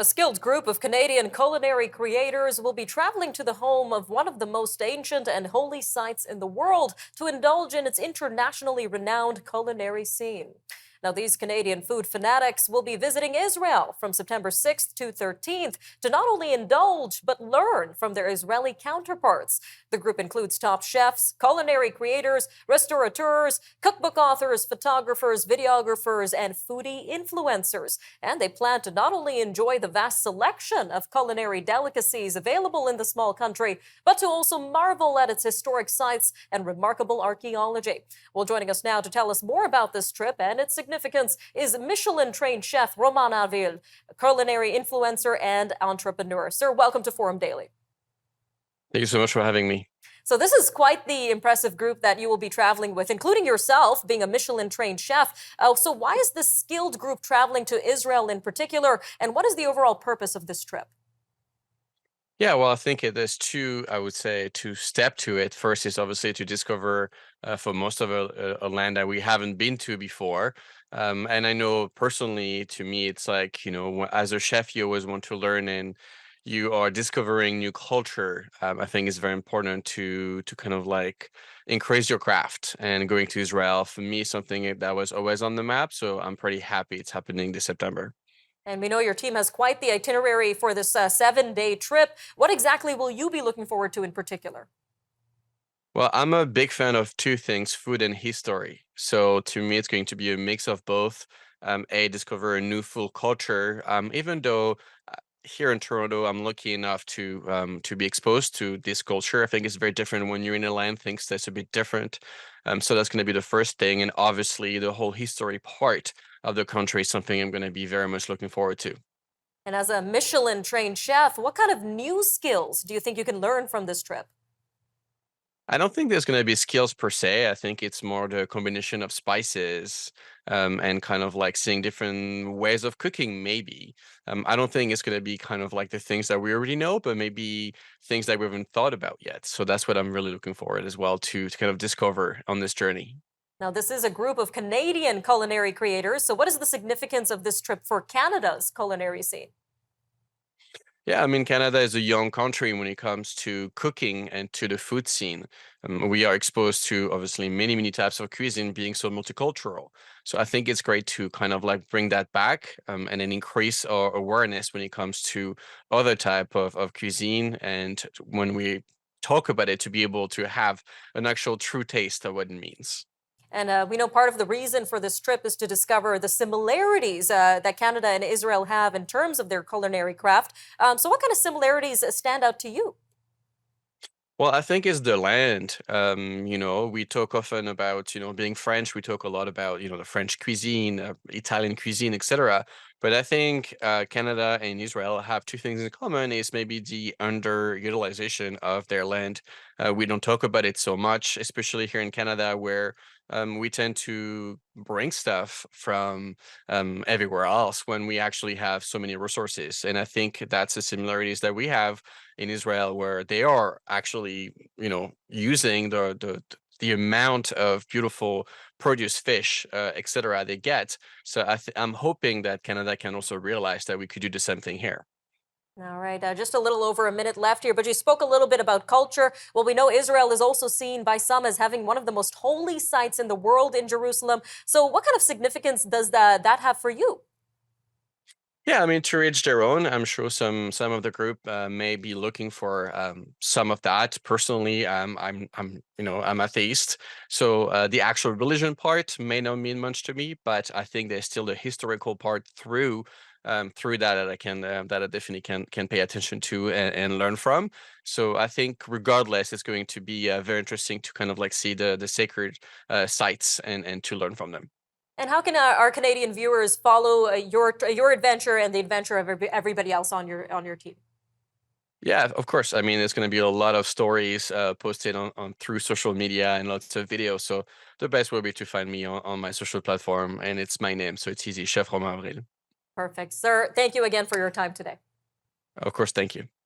A skilled group of Canadian culinary creators will be traveling to the home of one of the most ancient and holy sites in the world to indulge in its internationally renowned culinary scene. Now, these Canadian food fanatics will be visiting Israel from September 6th to 13th to not only indulge, but learn from their Israeli counterparts. The group includes top chefs, culinary creators, restaurateurs, cookbook authors, photographers, videographers, and foodie influencers. And they plan to not only enjoy the vast selection of culinary delicacies available in the small country, but to also marvel at its historic sites and remarkable archaeology. Well, joining us now to tell us more about this trip and its significance is Michelin-trained chef Romain Avril, a culinary influencer and entrepreneur. Sir, welcome to Forum Daily. Thank you so much for having me. So this is quite the impressive group that you will be traveling with, including yourself being a Michelin-trained chef. So why is this skilled group traveling to Israel in particular, and what is the overall purpose of this trip? Yeah, well, I think there's two, I would say, two step to it. First is obviously to discover for most of a land that we haven't been to before. And I know personally, to me, it's like, as a chef, you always want to learn and you are discovering new culture. I think it's very important to kind of like increase your craft. And going to Israel, for me, something that was always on the map. So I'm pretty happy it's happening this September. And we know your team has quite the itinerary for this 7-day trip. What exactly will you be looking forward to in particular? Well, I'm a big fan of two things, food and history. So to me, it's going to be a mix of both. Discover a new full culture. Even though here in Toronto, I'm lucky enough to be exposed to this culture. I think it's very different when you're in a land. Things that's a bit different. So that's going to be the first thing, and obviously the whole history part of the country is something I'm going to be very much looking forward to. And as a Michelin trained chef, what kind of new skills do you think you can learn from this trip? I don't think there's gonna be skills per se. I think it's more the combination of spices, and kind of like seeing different ways of cooking, maybe. I don't think it's gonna be kind of like the things that we already know, but maybe things that we haven't thought about yet. So that's what I'm really looking forward as well to kind of discover on this journey. Now, this is a group of Canadian culinary creators. So, what is the significance of this trip for Canada's culinary scene? Yeah, I mean, Canada is a young country when it comes to cooking and to the food scene. We are exposed to obviously many, many types of cuisine being so multicultural. So I think it's great to kind of like bring that back, and then increase our awareness when it comes to other type of cuisine. And when we talk about it, to be able to have an actual true taste of what it means. And we know part of the reason for this trip is to discover the similarities that Canada and Israel have in terms of their culinary craft. So, what kind of similarities stand out to you? Well, I think it's the land. We talk often about, being French. We talk a lot about, the French cuisine, Italian cuisine, etc. But I think Canada and Israel have two things in common is maybe the underutilization of their land. We don't talk about it so much, especially here in Canada, where we tend to bring stuff from everywhere else when we actually have so many resources. And I think that's the similarities that we have in Israel, where they are actually, using the amount of beautiful produce, fish, etc. they get. So I'm hoping that Canada can also realize that we could do the same thing here. All right, just a little over a minute left here, but you spoke a little bit about culture. Well, we know Israel is also seen by some as having one of the most holy sites in the world in Jerusalem. So, what kind of significance does that have for you? Yeah, I mean, to reach their own, I'm sure some of the group may be looking for some of that. Personally, I'm atheist, so the actual religion part may not mean much to me, but I think there's still the historical part through that I can that I definitely can pay attention to and learn from. So I think regardless, it's going to be very interesting to kind of like see the sacred sites and to learn from them. And how can our Canadian viewers follow your adventure and the adventure of everybody else on your team? Yeah, of course. I mean, there's going to be a lot of stories posted on through social media and lots of videos. So the best will be to find me on my social platform, and it's my name, so it's easy, Chef Romain Avril. Perfect, sir. Thank you again for your time today. Of course, thank you.